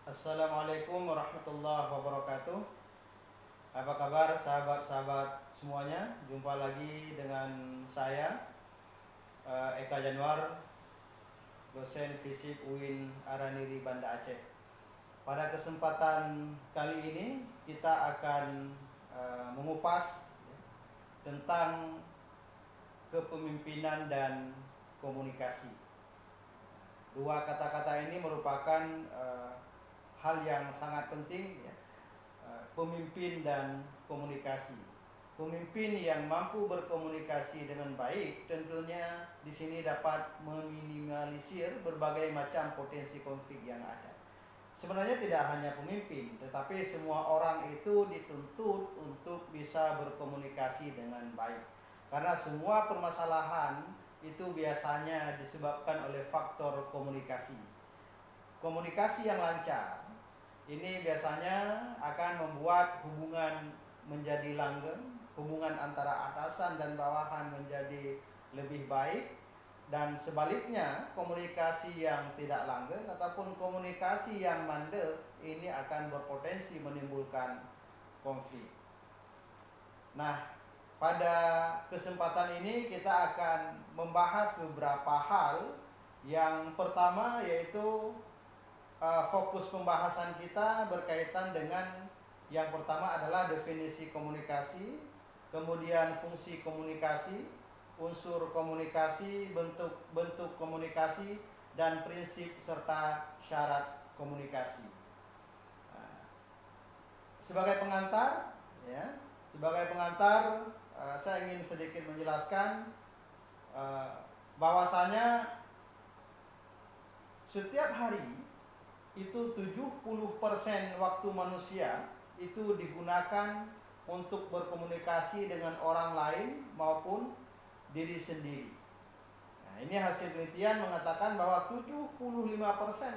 Assalamualaikum warahmatullahi wabarakatuh. Apa kabar sahabat-sahabat semuanya? Jumpa lagi dengan saya Eka Januar, dosen fisik UIN Araniri Banda Aceh. Pada kesempatan kali ini kita akan mengupas tentang kepemimpinan dan komunikasi. Dua kata-kata ini merupakan hal yang sangat penting, ya. Pemimpin dan komunikasi. Pemimpin yang mampu berkomunikasi dengan baik tentunya di sini dapat meminimalisir berbagai macam potensi konflik yang ada. Sebenarnya tidak hanya pemimpin, tetapi semua orang itu dituntut untuk bisa berkomunikasi dengan baik. Karena semua permasalahan itu biasanya disebabkan oleh faktor komunikasi. Komunikasi yang lancar ini biasanya akan membuat hubungan menjadi langgeng, hubungan antara atasan dan bawahan menjadi lebih baik, dan sebaliknya komunikasi yang tidak langgeng ataupun komunikasi yang mandek ini akan berpotensi menimbulkan konflik. Nah, pada kesempatan ini kita akan membahas beberapa hal. Yang pertama yaitu fokus pembahasan kita berkaitan dengan yang pertama adalah definisi komunikasi, kemudian fungsi komunikasi, unsur komunikasi, bentuk komunikasi, dan prinsip serta syarat komunikasi. Sebagai pengantar, saya ingin sedikit menjelaskan bahwasanya setiap hari itu 70% waktu manusia itu digunakan untuk berkomunikasi dengan orang lain maupun diri sendiri. Nah, ini hasil penelitian mengatakan bahwa 75%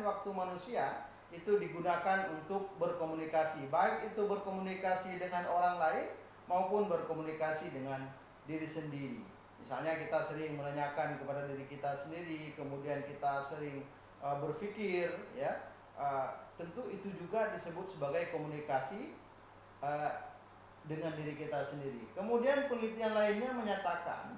waktu manusia itu digunakan untuk berkomunikasi, baik itu berkomunikasi dengan orang lain maupun berkomunikasi dengan diri sendiri. Misalnya kita sering menanyakan kepada diri kita sendiri, kemudian kita sering berpikir, ya. Tentu itu juga disebut sebagai komunikasi dengan diri kita sendiri. Kemudian penelitian lainnya menyatakan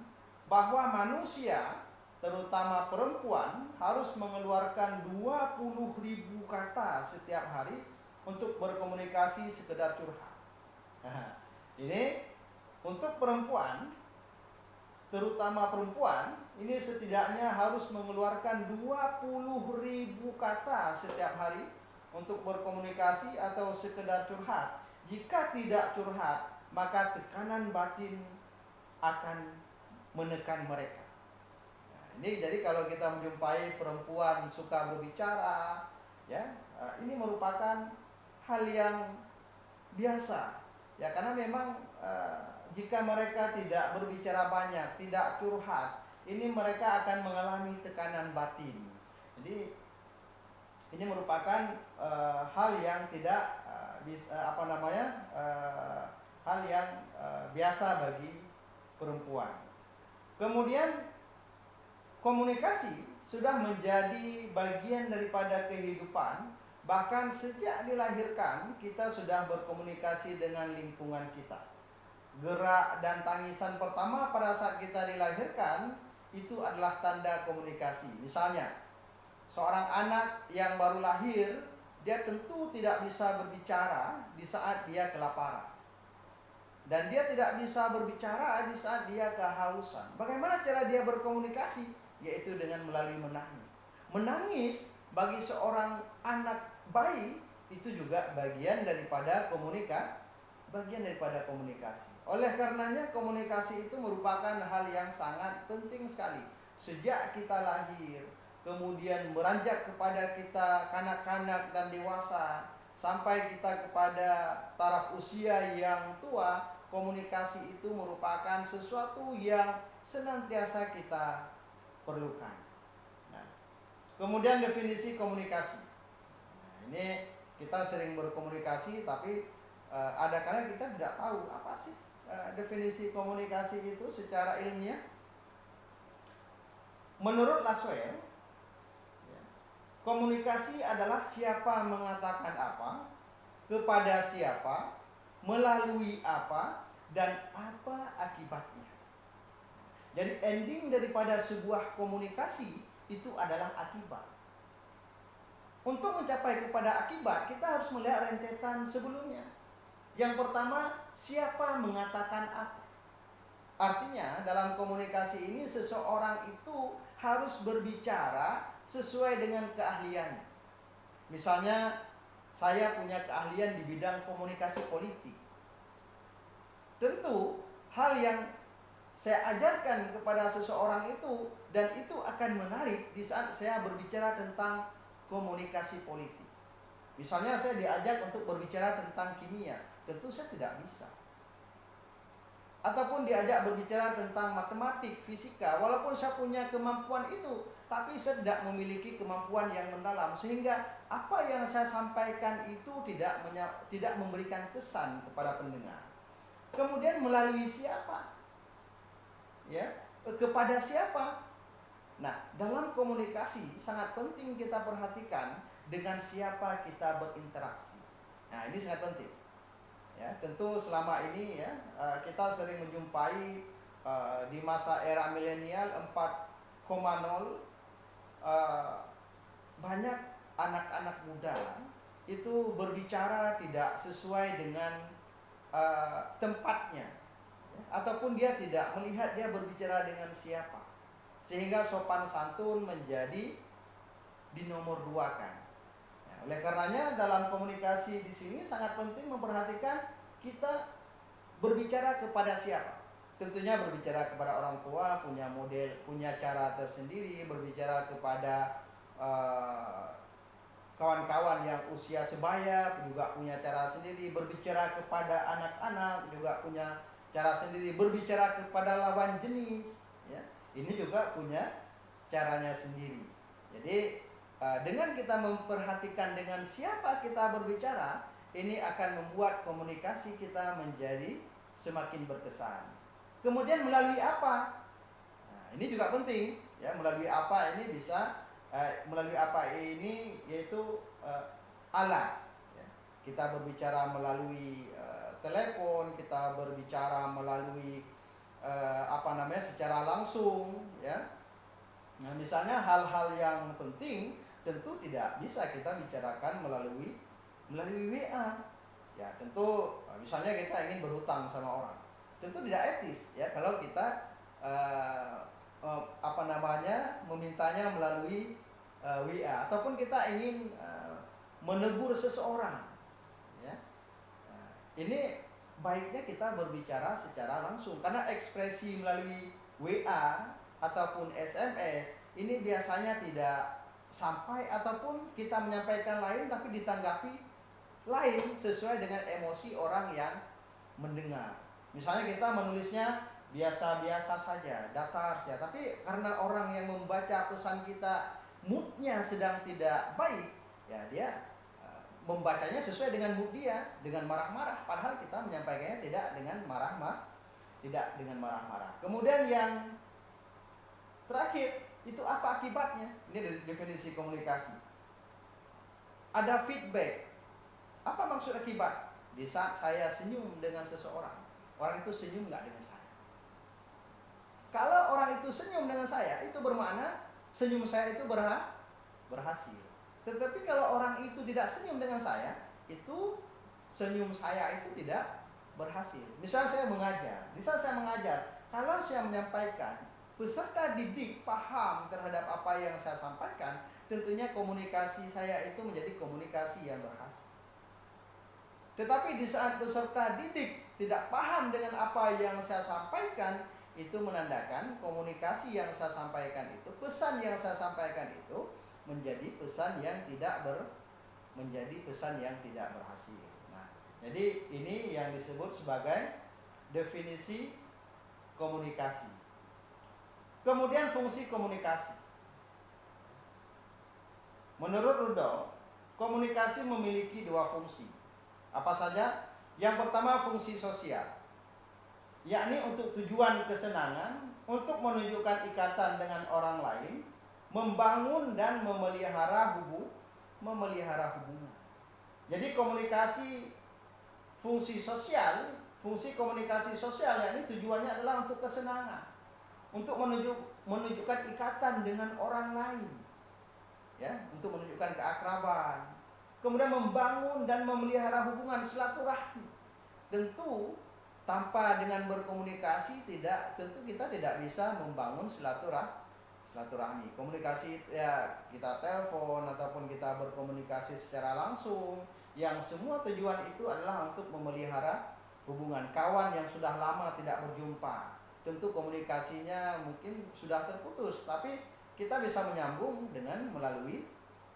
bahwa manusia, terutama perempuan, harus mengeluarkan 20.000 kata setiap hari untuk berkomunikasi sekedar curhat. Nah, ini untuk perempuan, terutama perempuan, ini setidaknya harus mengeluarkan 20.000 kata setiap hari untuk berkomunikasi atau sekedar curhat. Jika tidak curhat, maka tekanan batin akan menekan mereka. Nah, ini jadi kalau kita menjumpai perempuan suka berbicara, ya, ini merupakan hal yang biasa, ya, karena memang jika mereka tidak berbicara banyak, tidak curhat, ini mereka akan mengalami tekanan batin. Jadi ini merupakan hal yang tidak hal yang biasa bagi perempuan. Kemudian komunikasi sudah menjadi bagian daripada kehidupan. Bahkan sejak dilahirkan kita sudah berkomunikasi dengan lingkungan kita. Gerak dan tangisan pertama pada saat kita dilahirkan itu adalah tanda komunikasi. Misalnya, seorang anak yang baru lahir, dia tentu tidak bisa berbicara di saat dia kelaparan. Dan dia tidak bisa berbicara di saat dia kehausan. Bagaimana cara dia berkomunikasi? Yaitu dengan melalui menangis. Menangis bagi seorang anak bayi itu juga bagian daripada komunikasi. Oleh karenanya komunikasi itu merupakan hal yang sangat penting sekali. Sejak kita lahir, kemudian beranjak kepada kita kanak-kanak dan dewasa, sampai kita kepada taraf usia yang tua, komunikasi itu merupakan sesuatu yang senantiasa kita perlukan. Nah, kemudian definisi komunikasi. Nah, ini kita sering berkomunikasi, tapi ada kalanya kita tidak tahu apa sih definisi komunikasi itu secara ilmiah. Menurut Laswell, Komunikasi adalah siapa mengatakan apa, kepada siapa, melalui apa, dan apa akibatnya. Jadi ending daripada sebuah komunikasi itu adalah akibat. Untuk mencapai kepada akibat, kita harus melihat rentetan sebelumnya. Yang pertama, siapa mengatakan apa. Artinya dalam komunikasi ini seseorang itu harus berbicara sesuai dengan keahliannya. Misalnya saya punya keahlian di bidang komunikasi politik. Tentu hal yang saya ajarkan kepada seseorang itu dan itu akan menarik di saat saya berbicara tentang komunikasi politik. Misalnya saya diajak untuk berbicara tentang kimia, tentu saya tidak bisa. Ataupun diajak berbicara tentang matematik, fisika, walaupun saya punya kemampuan itu, tapi saya tidak memiliki kemampuan yang mendalam, sehingga apa yang saya sampaikan itu tidak memberikan kesan kepada pendengar. Kemudian melalui siapa? Ya, kepada siapa? Nah, dalam komunikasi sangat penting kita perhatikan dengan siapa kita berinteraksi. Nah, ini sangat penting. Ya, tentu selama ini ya kita sering menjumpai di masa era milenial 4.0 banyak anak-anak muda itu berbicara tidak sesuai dengan tempatnya, ya, ataupun dia tidak melihat dia berbicara dengan siapa, sehingga sopan santun menjadi dinomorduakan. Oleh karenanya dalam komunikasi di sini sangat penting memperhatikan kita berbicara kepada siapa. Tentunya berbicara kepada orang tua, punya model, punya cara tersendiri, berbicara kepada kawan-kawan yang usia sebaya juga punya cara sendiri, berbicara kepada anak-anak juga punya cara sendiri, berbicara kepada lawan jenis, ya, ini juga punya caranya sendiri. Jadi dengan kita memperhatikan dengan siapa kita berbicara, ini akan membuat komunikasi kita menjadi semakin berkesan. Kemudian melalui apa? Nah, ini juga penting, ya, melalui apa ini bisa melalui apa ini yaitu alat. Ya. Kita berbicara melalui telepon, kita berbicara melalui secara langsung, ya. Nah, misalnya hal-hal yang penting tentu tidak bisa kita bicarakan melalui WA. Ya, tentu misalnya kita ingin berhutang sama orang, tentu tidak etis ya kalau kita memintanya melalui WA, ataupun kita ingin menegur seseorang, ya. Nah, ini baiknya kita berbicara secara langsung, karena ekspresi melalui WA ataupun SMS ini biasanya tidak sampai, ataupun kita menyampaikan lain tapi ditanggapi lain sesuai dengan emosi orang yang mendengar. Misalnya kita menulisnya biasa-biasa saja, datar saja, tapi karena orang yang membaca pesan kita moodnya sedang tidak baik, ya dia membacanya sesuai dengan mood dia, dengan marah-marah, padahal kita menyampaikannya tidak dengan marah-marah. Kemudian yang terakhir, itu apa akibatnya? Ini dari definisi komunikasi. Ada feedback. Apa maksud akibat? Di saat saya senyum dengan seseorang, orang itu senyum nggak dengan saya? Kalau orang itu senyum dengan saya, itu bermakna senyum saya itu berhasil. Tetapi kalau orang itu tidak senyum dengan saya, itu senyum saya itu tidak berhasil. Misal saya mengajar, kalau saya menyampaikan, peserta didik paham terhadap apa yang saya sampaikan, tentunya komunikasi saya itu menjadi komunikasi yang berhasil. Tetapi di saat peserta didik tidak paham dengan apa yang saya sampaikan, itu menandakan komunikasi yang saya sampaikan itu, pesan yang saya sampaikan itu menjadi pesan yang tidak berhasil. Nah, jadi ini yang disebut sebagai definisi komunikasi. Kemudian fungsi komunikasi. Menurut Rudolf, komunikasi memiliki dua fungsi. Apa saja? Yang pertama fungsi sosial, yakni untuk tujuan kesenangan, untuk menunjukkan ikatan dengan orang lain, membangun dan memelihara hubungan. Jadi fungsi komunikasi sosial yakni tujuannya adalah untuk kesenangan, untuk menunjukkan ikatan dengan orang lain, ya, untuk menunjukkan keakraban, kemudian membangun dan memelihara hubungan silaturahmi. Tentu tanpa dengan berkomunikasi tentu kita tidak bisa membangun silaturahmi. Komunikasi ya kita telepon ataupun kita berkomunikasi secara langsung, yang semua tujuan itu adalah untuk memelihara hubungan. Kawan yang sudah lama tidak berjumpa, tentu komunikasinya mungkin sudah terputus, tapi kita bisa menyambung dengan melalui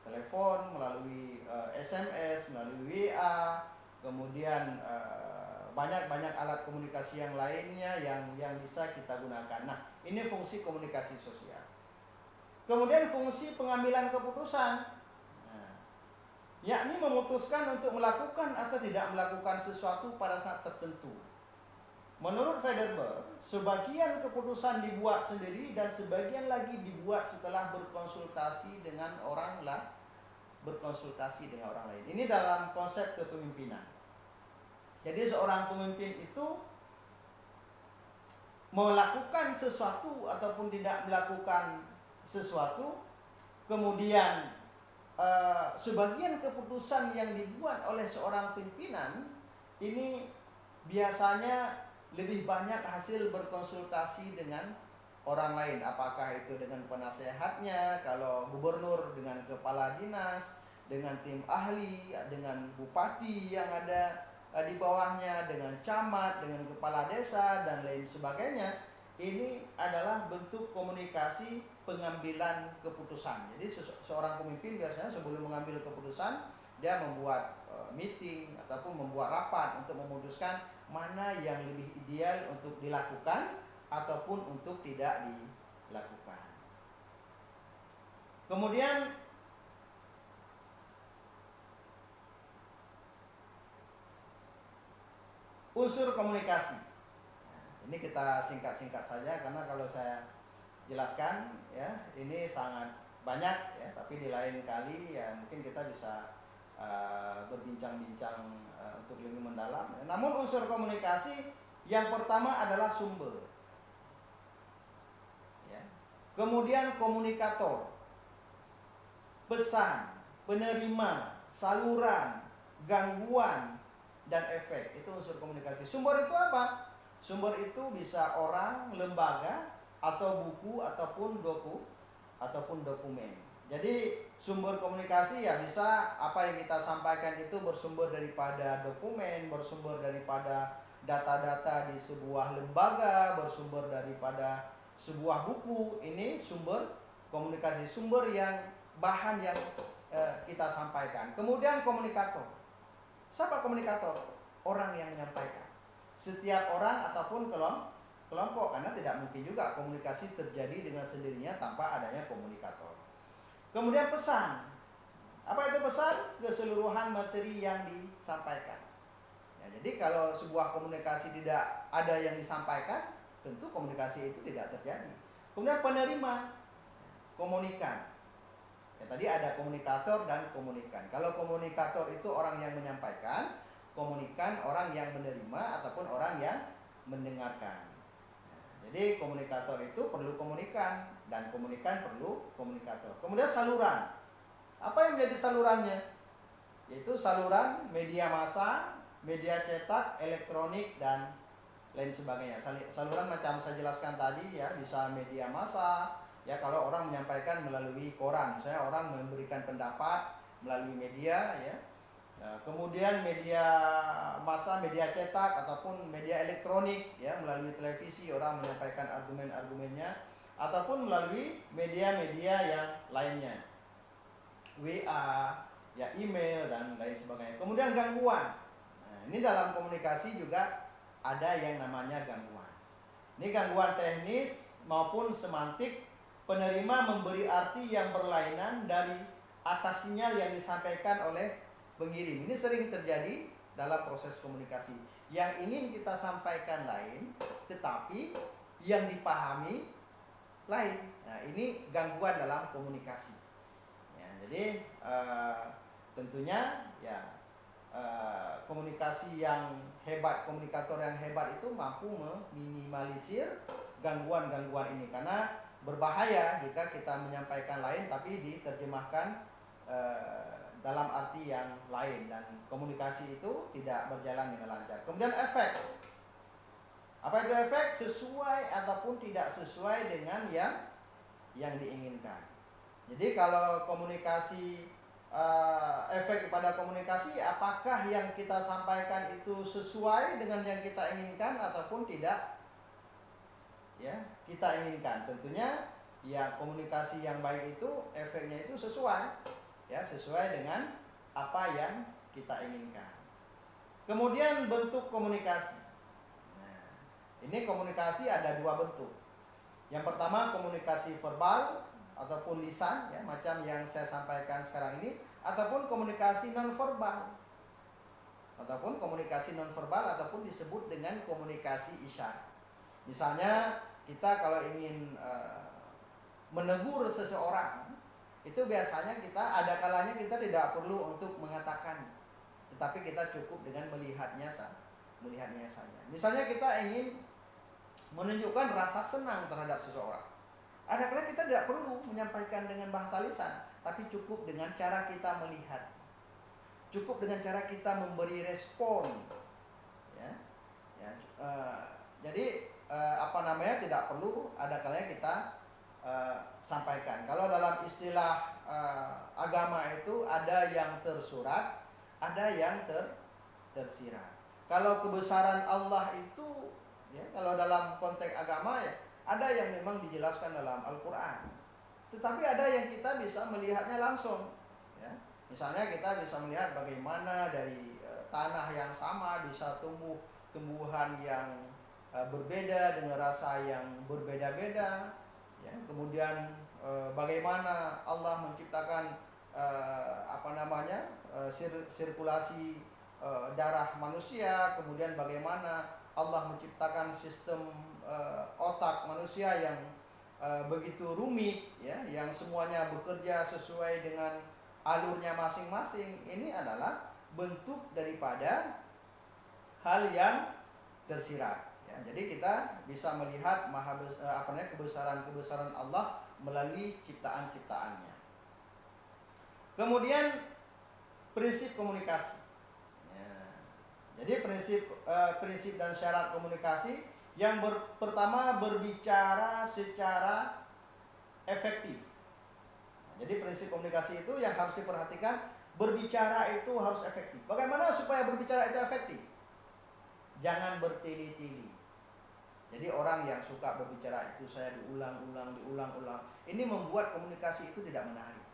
telepon, melalui SMS, melalui WA, kemudian banyak alat komunikasi yang lainnya yang bisa kita gunakan. Nah, ini fungsi komunikasi sosial. Kemudian fungsi pengambilan keputusan, yakni memutuskan untuk melakukan atau tidak melakukan sesuatu pada saat tertentu. Menurut Federer, sebagian keputusan dibuat sendiri dan sebagian lagi dibuat setelah berkonsultasi dengan orang lain. Ini dalam konsep kepemimpinan. Jadi seorang pemimpin itu melakukan sesuatu ataupun tidak melakukan sesuatu, kemudian sebagian keputusan yang dibuat oleh seorang pimpinan ini biasanya lebih banyak hasil berkonsultasi dengan orang lain, apakah itu dengan penasehatnya, kalau gubernur dengan kepala dinas, dengan tim ahli, dengan bupati yang ada di bawahnya, dengan camat, dengan kepala desa dan lain sebagainya. Ini adalah bentuk komunikasi pengambilan keputusan. Jadi seorang pemimpin biasanya sebelum mengambil keputusan, dia membuat meeting ataupun membuat rapat untuk memutuskan mana yang lebih ideal untuk dilakukan ataupun untuk tidak dilakukan. Kemudian unsur komunikasi. Ini kita singkat-singkat saja karena kalau saya jelaskan ya ini sangat banyak ya, tapi di lain kali ya mungkin kita bisa berbincang-bincang untuk lebih mendalam. Namun unsur komunikasi yang pertama adalah sumber. Ya. Kemudian komunikator, pesan, penerima, saluran, gangguan, dan efek. Itu unsur komunikasi. Sumber itu apa? Sumber itu bisa orang, lembaga, atau buku, ataupun dokumen. Jadi sumber komunikasi ya bisa apa yang kita sampaikan itu bersumber daripada dokumen, bersumber daripada data-data di sebuah lembaga, bersumber daripada sebuah buku. Ini sumber komunikasi, sumber yang bahan yang kita sampaikan. Kemudian komunikator. Siapa komunikator? Orang yang menyampaikan. Setiap orang ataupun kelompok, karena tidak mungkin juga komunikasi terjadi dengan sendirinya tanpa adanya komunikator. Kemudian pesan. Apa itu pesan? Keseluruhan materi yang disampaikan. Ya, jadi kalau sebuah komunikasi tidak ada yang disampaikan, tentu komunikasi itu tidak terjadi. Kemudian penerima, komunikan. Ya, tadi ada komunikator dan komunikan. Kalau komunikator itu orang yang menyampaikan, komunikan orang yang menerima ataupun orang yang mendengarkan. Jadi komunikator itu perlu komunikan dan komunikan perlu komunikator. Kemudian saluran. Apa yang menjadi salurannya? Yaitu saluran media massa, media cetak, elektronik dan lain sebagainya. Saluran macam saya jelaskan tadi ya, bisa media massa. Ya kalau orang menyampaikan melalui koran, misalnya orang memberikan pendapat melalui media ya. Kemudian media massa, media cetak ataupun media elektronik ya, melalui televisi orang menyampaikan argumen-argumennya, ataupun melalui media-media yang lainnya, WA, ya email dan lain sebagainya. Kemudian gangguan. Nah, ini dalam komunikasi juga ada yang namanya gangguan. Ini gangguan teknis maupun semantik. Penerima memberi arti yang berlainan dari atas sinyal yang disampaikan oleh pengirim. Ini sering terjadi dalam proses komunikasi. Yang ingin kita sampaikan lain, tetapi yang dipahami lain. Nah, ini gangguan dalam komunikasi. Ya, jadi tentunya ya komunikasi yang hebat, komunikator yang hebat itu mampu meminimalisir gangguan-gangguan ini, karena berbahaya jika kita menyampaikan lain tapi diterjemahkan dalam arti yang lain dan komunikasi itu tidak berjalan dengan lancar. Kemudian efek. Apa itu efek? Sesuai ataupun tidak sesuai dengan yang diinginkan. Jadi kalau komunikasi, efek kepada komunikasi, apakah yang kita sampaikan itu sesuai dengan yang kita inginkan ataupun tidak ya kita inginkan. Tentunya ya komunikasi yang baik itu efeknya itu sesuai ya, sesuai dengan apa yang kita inginkan. Kemudian bentuk komunikasi. Nah, ini komunikasi ada dua bentuk. Yang pertama komunikasi verbal ataupun lisan ya, macam yang saya sampaikan sekarang ini, ataupun komunikasi nonverbal. Ataupun komunikasi nonverbal ataupun disebut dengan komunikasi isyarat. Misalnya kita kalau ingin menegur seseorang, itu biasanya kita ada kalanya kita tidak perlu untuk mengatakan, tetapi kita cukup dengan melihatnya saja. Misalnya kita ingin menunjukkan rasa senang terhadap seseorang. Ada kala kita tidak perlu menyampaikan dengan bahasa lisan, tapi cukup dengan cara kita melihat. Cukup dengan cara kita memberi respon. Ya. Jadi tidak perlu ada kalanya kita sampaikan. Kalau dalam istilah agama itu ada yang tersurat, ada yang tersirat. Kalau kebesaran Allah itu ya, kalau dalam konteks agama ya, ada yang memang dijelaskan dalam Al-Quran, tetapi ada yang kita bisa melihatnya langsung ya. Misalnya kita bisa melihat bagaimana dari tanah yang sama bisa tumbuh tumbuhan yang berbeda dengan rasa yang berbeda-beda ya. Kemudian bagaimana Allah menciptakan sirkulasi darah manusia, kemudian bagaimana Allah menciptakan sistem otak manusia yang begitu rumit ya, yang semuanya bekerja sesuai dengan alurnya masing-masing. Ini adalah bentuk daripada hal yang tersirat ya. Jadi kita bisa melihat kebesaran Allah melalui ciptaan-ciptaannya. Kemudian prinsip komunikasi. Jadi prinsip dan syarat komunikasi yang pertama berbicara secara efektif. Jadi prinsip komunikasi itu yang harus diperhatikan, berbicara itu harus efektif. Bagaimana supaya berbicara itu efektif? Jangan bertele-tele. Jadi orang yang suka berbicara itu saya diulang-ulang. Ini membuat komunikasi itu tidak menarik.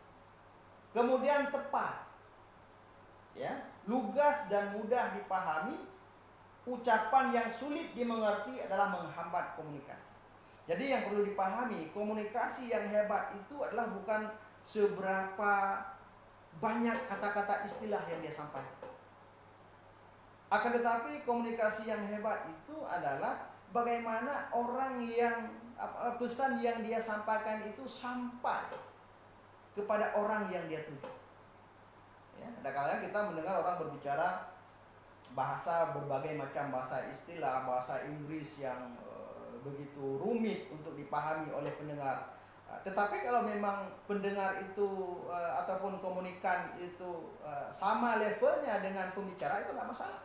Kemudian tepat. Ya, lugas dan mudah dipahami. Ucapan yang sulit dimengerti adalah menghambat komunikasi. Jadi yang perlu dipahami, komunikasi yang hebat itu adalah bukan seberapa banyak kata-kata istilah yang dia sampaikan. Akan tetapi komunikasi yang hebat itu adalah bagaimana orang yang pesan yang dia sampaikan itu sampai kepada orang yang dia tuju. Ya, ada kalanya kita mendengar orang berbicara berbagai macam bahasa istilah, bahasa Inggris yang begitu rumit untuk dipahami oleh pendengar. Tetapi kalau memang pendengar itu ataupun komunikan itu sama levelnya dengan pembicara, itu nggak masalah.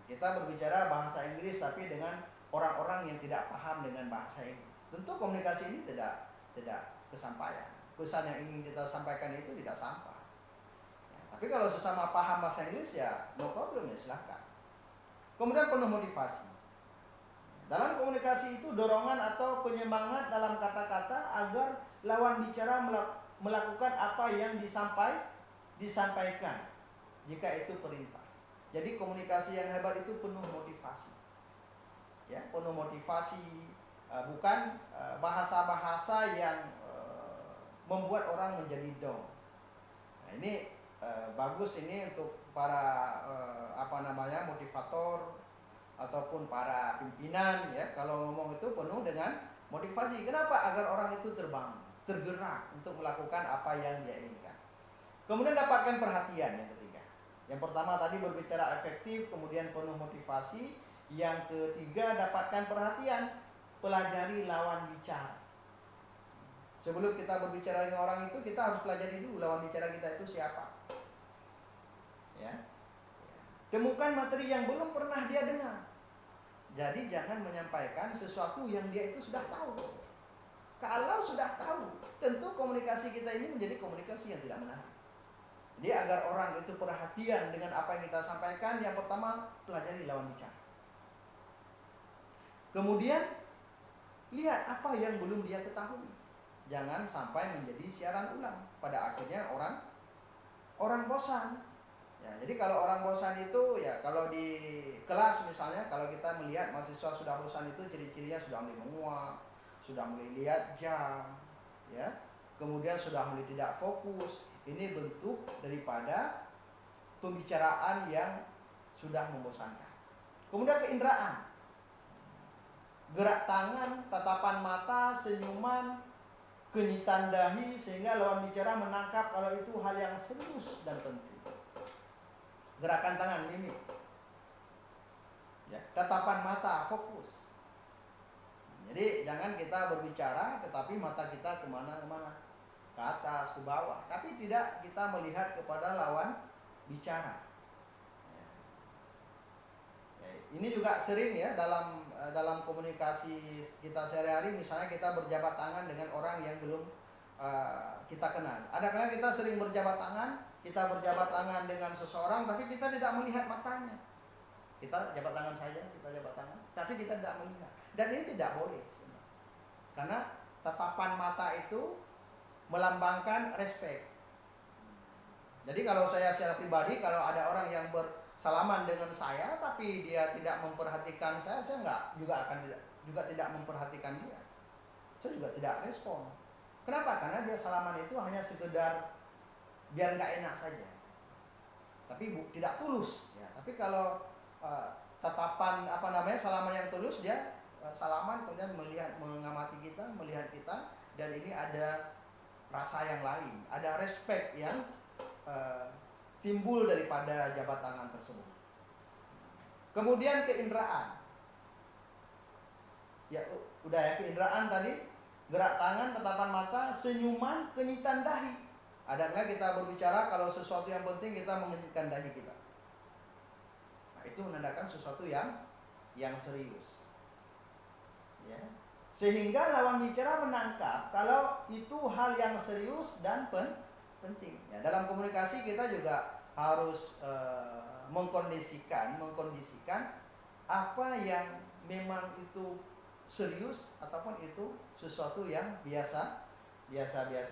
Kita berbicara bahasa Inggris tapi dengan orang-orang yang tidak paham dengan bahasa Inggris, tentu komunikasi ini tidak kesampaian. Pesan yang ingin kita sampaikan itu tidak sampai. Tapi kalau sesama paham bahasa Inggris ya no problem, ya silahkan. Kemudian penuh motivasi. Dalam komunikasi itu dorongan atau penyemangat dalam kata-kata agar lawan bicara melakukan apa yang disampaikan jika itu perintah. Jadi komunikasi yang hebat itu penuh motivasi. Ya, penuh motivasi, bukan bahasa-bahasa yang membuat orang menjadi down. Nah, ini bagus ini untuk para motivator ataupun para pimpinan ya, kalau ngomong itu penuh dengan Motivasi, kenapa? Agar orang itu terbangun, tergerak untuk melakukan apa yang dia inginkan. Kemudian dapatkan perhatian yang ketiga. Yang pertama tadi berbicara efektif, kemudian penuh motivasi. Yang ketiga, dapatkan perhatian, pelajari lawan bicara. Sebelum kita berbicara dengan orang itu, kita harus pelajari dulu lawan bicara kita itu siapa. Ya. Temukan materi yang belum pernah dia dengar. Jadi jangan menyampaikan sesuatu yang dia itu sudah tahu. Kalau sudah tahu, tentu komunikasi kita ini menjadi komunikasi yang tidak menarik. Jadi agar orang itu perhatian dengan apa yang kita sampaikan, yang pertama pelajari lawan bicara. Kemudian lihat apa yang belum dia ketahui. Jangan sampai menjadi siaran ulang. Pada akhirnya orang bosan. Ya, jadi kalau orang bosan itu ya kalau di kelas misalnya, kalau kita melihat mahasiswa sudah bosan itu ciri-cirinya sudah mulai menguap, sudah mulai lihat jam, ya, kemudian sudah mulai tidak fokus. Ini bentuk daripada pembicaraan yang sudah membosankan. Kemudian keinderaan, gerak tangan, tatapan mata, senyuman, kenyitan dahi, sehingga lawan bicara menangkap kalau itu hal yang serius dan penting. Gerakan tangan, mimik, ya, tatapan mata, fokus. Jadi jangan kita berbicara tetapi mata kita kemana-mana, ke atas, ke bawah, tapi tidak kita melihat kepada lawan bicara. Ya, ini juga sering ya dalam komunikasi kita sehari-hari. Misalnya kita berjabat tangan dengan orang yang belum kita kenal. Ada kala kita sering berjabat tangan, kita berjabat tangan dengan seseorang, tapi kita tidak melihat matanya. Kita jabat tangan saja, kita jabat tangan, tapi kita tidak melihat. Dan ini tidak boleh, karena tatapan mata itu melambangkan respect. Jadi kalau saya secara pribadi, kalau ada orang yang bersalaman dengan saya, tapi dia tidak memperhatikan saya juga tidak memperhatikan dia. Saya juga tidak respon. Kenapa? Karena dia salaman itu hanya sekedar biar nggak enak saja, tapi tidak tulus. Ya. Tapi kalau tatapan salaman yang tulus, dia salaman kemudian mengamati kita, melihat kita, dan ini ada rasa yang lain, ada respect yang timbul daripada jabat tangan tersebut. Kemudian keinderaan, ya udah ya, keinderaan tadi. Gerak tangan, tatapan mata, senyuman, kenyitan dahi. Adakah kita berbicara kalau sesuatu yang penting kita mengenyitkan dahi kita. Nah, itu menandakan sesuatu yang serius. Ya. Sehingga lawan bicara menangkap kalau itu hal yang serius dan penting. Ya, dalam komunikasi kita juga harus mengkondisikan apa yang memang itu serius ataupun itu sesuatu yang biasa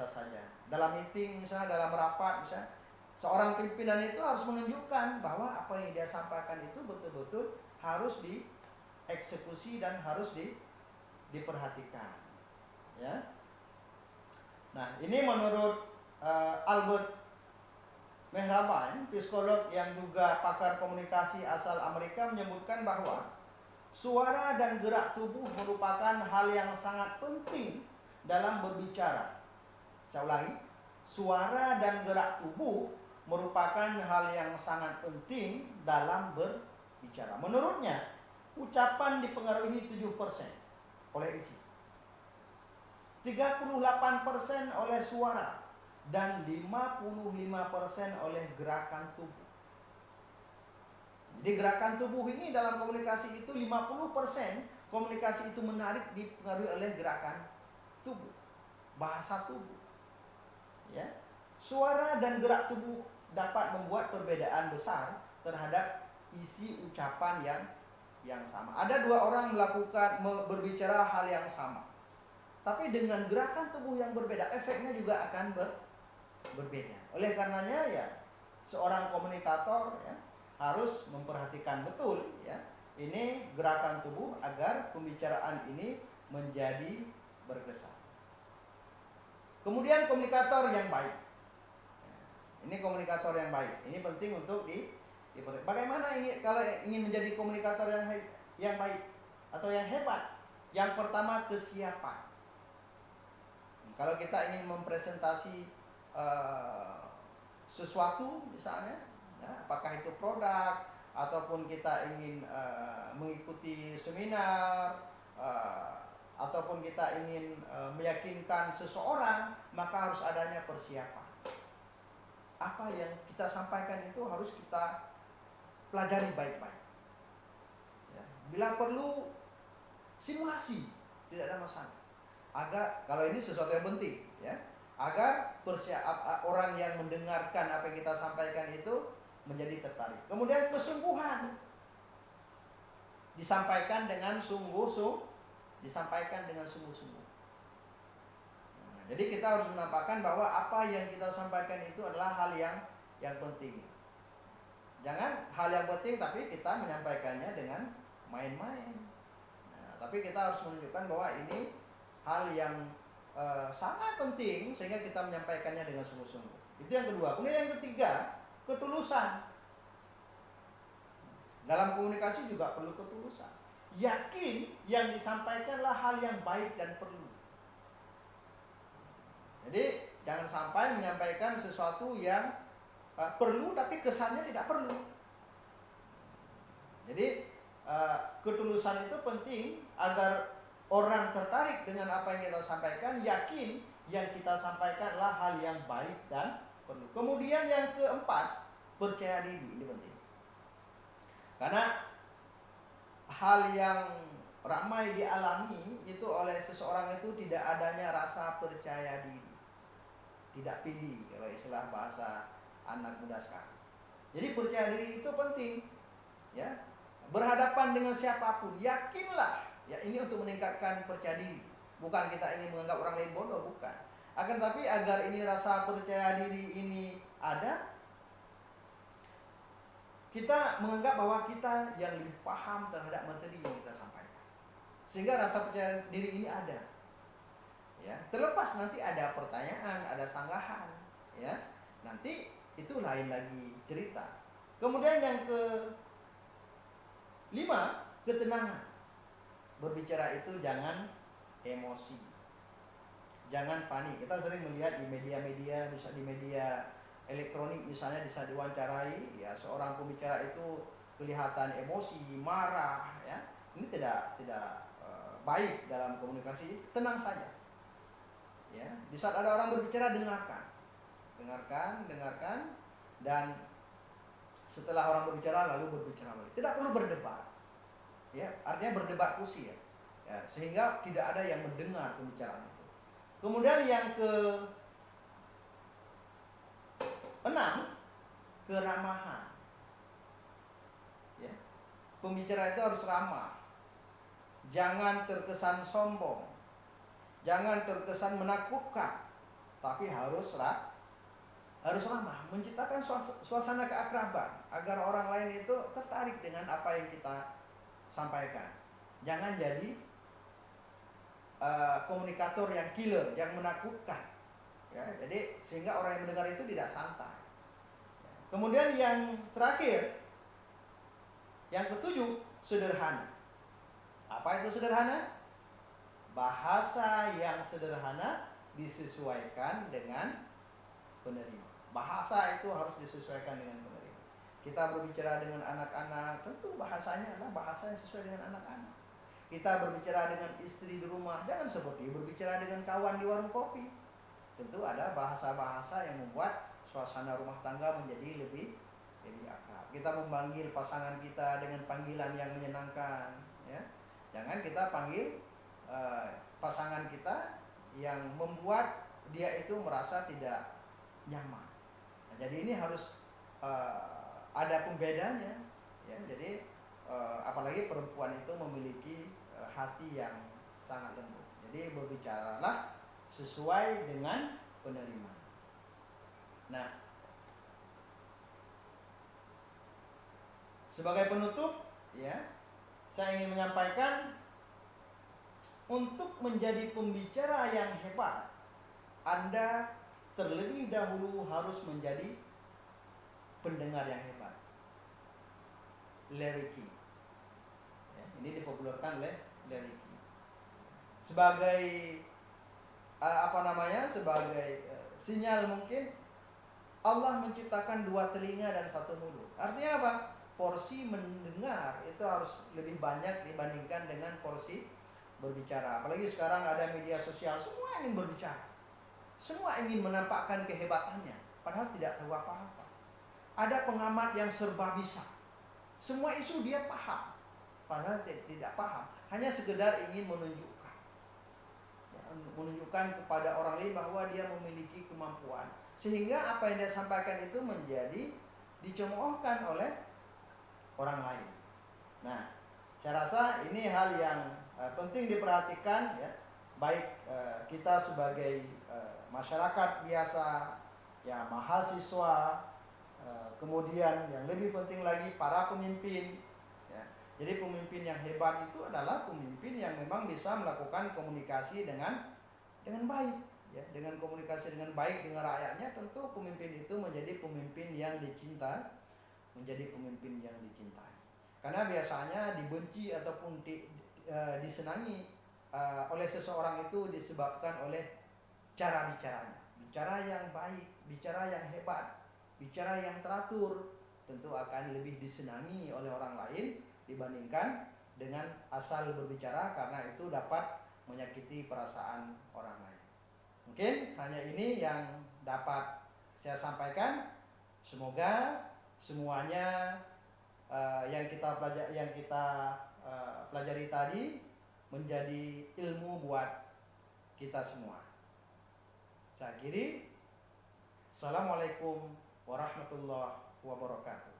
saja. Dalam meeting misalnya, dalam rapat misalnya, seorang pimpinan itu harus menunjukkan bahwa apa yang dia sampaikan itu betul-betul harus dieksekusi dan harus diperhatikan. Ya. Nah, ini menurut Albert Mehraban, psikolog yang juga pakar komunikasi asal Amerika, menyebutkan bahwa suara dan gerak tubuh merupakan hal yang sangat penting dalam berbicara. Saya ulangi, suara dan gerak tubuh merupakan hal yang sangat penting dalam berbicara. Menurutnya, ucapan dipengaruhi 7% oleh isi, 38% oleh suara, dan 55% oleh gerakan tubuh. Jadi gerakan tubuh ini dalam komunikasi itu 50% komunikasi itu menarik dipengaruhi oleh gerakan tubuh, bahasa tubuh. Ya. Suara dan gerak tubuh dapat membuat perbedaan besar terhadap isi ucapan yang sama. Ada dua orang berbicara hal yang sama, tapi dengan gerakan tubuh yang berbeda, efeknya juga akan berbeda. Oleh karenanya ya, seorang komunikator ya harus memperhatikan betul ya ini gerakan tubuh agar pembicaraan ini menjadi berkesan. Kemudian komunikator yang baik. Ini komunikator yang baik. Ini penting untuk bagaimana kalau ingin menjadi komunikator yang baik atau yang hebat. Yang pertama, kesiapan. Kalau kita ingin mempresentasi sesuatu misalnya, ya, apakah itu produk ataupun kita ingin mengikuti seminar, ataupun kita ingin meyakinkan seseorang, maka harus adanya persiapan. Apa yang kita sampaikan itu harus kita pelajari baik-baik. Ya, bila perlu simulasi, tidak ada masalah. Agar kalau ini sesuatu yang penting, ya, agar orang yang mendengarkan apa yang kita sampaikan itu menjadi tertarik. Kemudian kesungguhan, disampaikan dengan sungguh-sungguh. Nah, jadi kita harus menampakkan bahwa apa yang kita sampaikan itu adalah hal yang penting. Jangan hal yang penting tapi kita menyampaikannya dengan main-main. Nah, tapi kita harus menunjukkan bahwa ini hal yang sangat penting sehingga kita menyampaikannya dengan sungguh-sungguh. Itu yang kedua. Kemudian yang ketiga, ketulusan. Dalam komunikasi juga perlu ketulusan. Yakin yang disampaikanlah hal yang baik dan perlu. Jadi jangan sampai menyampaikan sesuatu yang perlu tapi kesannya tidak perlu. Jadi ketulusan itu penting agar orang tertarik dengan apa yang kita sampaikan, yakin yang kita sampaikan adalah hal yang baik dan perlu. Kemudian yang keempat, percaya diri. Ini penting. Karena hal yang ramai dialami itu oleh seseorang itu tidak adanya rasa percaya diri. Tidak pilih kalau istilah bahasa anak muda sekarang. Jadi percaya diri itu penting. Ya. Berhadapan dengan siapapun, yakinlah. Ya, ini untuk meningkatkan percaya diri. Bukan kita ingin menganggap orang lain bodoh, bukan. Akan tapi agar ini rasa percaya diri ini ada, kita menganggap bahwa kita yang lebih paham terhadap materi yang kita sampaikan. Sehingga rasa percaya diri ini ada. Ya, terlepas nanti ada pertanyaan, ada sanggahan, ya. Nanti itu lain lagi cerita. Kemudian yang kelima, ketenangan. Berbicara itu jangan emosi, jangan panik. Kita sering melihat di media-media, misalnya di media elektronik misalnya, bisa diwawancarai, ya, seorang pembicara itu kelihatan emosi, marah, ya. Ini tidak baik dalam komunikasi. Tenang saja, ya. Di saat ada orang berbicara, dengarkan, dan setelah orang berbicara lalu berbicara balik. Tidak perlu berdebat. Ya, artinya berdebat kursi, ya. Ya, sehingga tidak ada yang mendengar pembicaraan itu. Kemudian yang ke-6, keramahan. Ya. Pembicara itu harus ramah. Jangan terkesan sombong. Jangan terkesan menakutkan, tapi harus ramah, menciptakan suasana keakraban agar orang lain itu tertarik dengan apa yang kita sampaikan. Jangan jadi komunikator yang killer, yang menakutkan, ya. Jadi sehingga orang yang mendengar itu tidak santai. Kemudian yang terakhir, yang ketujuh, sederhana. Apa itu sederhana? Bahasa yang sederhana disesuaikan dengan penerima. Bahasa itu harus disesuaikan dengan penerima. Kita berbicara dengan anak-anak, tentu bahasanya adalah bahasa yang sesuai dengan anak-anak. Kita berbicara dengan istri di rumah, jangan seperti berbicara dengan kawan di warung kopi. Tentu ada bahasa-bahasa yang membuat suasana rumah tangga menjadi lebih akrab. Kita memanggil pasangan kita dengan panggilan yang menyenangkan, ya. Jangan kita panggil pasangan kita yang membuat dia itu merasa tidak nyaman. Nah, jadi ini harus ada pembedanya, ya. Jadi apalagi perempuan itu memiliki hati yang sangat lembut. Jadi berbicaralah sesuai dengan penerima. Nah, sebagai penutup, ya, saya ingin menyampaikan, untuk menjadi pembicara yang hebat, Anda terlebih dahulu harus menjadi pendengar yang hebat. Larry King. Ya, ini dipopulerkan oleh Larry King. sebagai sebagai sinyal mungkin Allah menciptakan 2 telinga dan 1 mulut. Artinya apa? Porsi mendengar itu harus lebih banyak dibandingkan dengan porsi berbicara. Apalagi sekarang ada media sosial, semua ingin berbicara, semua ingin menampakkan kehebatannya, padahal tidak tahu apa-apa. Ada pengamat yang serba bisa, semua isu dia paham, padahal tidak paham, hanya sekedar ingin menunjukkan kepada orang lain bahwa dia memiliki kemampuan, sehingga apa yang dia sampaikan itu menjadi dicemoohkan oleh orang lain. Nah, saya rasa ini hal yang penting diperhatikan ya, baik kita sebagai masyarakat biasa, ya mahasiswa, kemudian yang lebih penting lagi para pemimpin. Ya. Jadi pemimpin yang hebat itu adalah pemimpin yang memang bisa melakukan komunikasi dengan baik, ya, dengan komunikasi dengan baik dengan rakyatnya. Tentu pemimpin itu menjadi pemimpin yang dicintai, karena biasanya dibenci ataupun disenangi oleh seseorang itu disebabkan oleh cara bicaranya, bicara yang baik, bicara yang hebat, bicara yang teratur, tentu akan lebih disenangi oleh orang lain dibandingkan dengan asal berbicara, karena itu dapat menyakiti perasaan orang lain. Mungkin hanya ini yang dapat saya sampaikan. Semoga semuanya yang kita pelajari tadi menjadi ilmu buat kita semua. Saya akhiri. Assalamualaikum warahmatullahi wabarakatuh.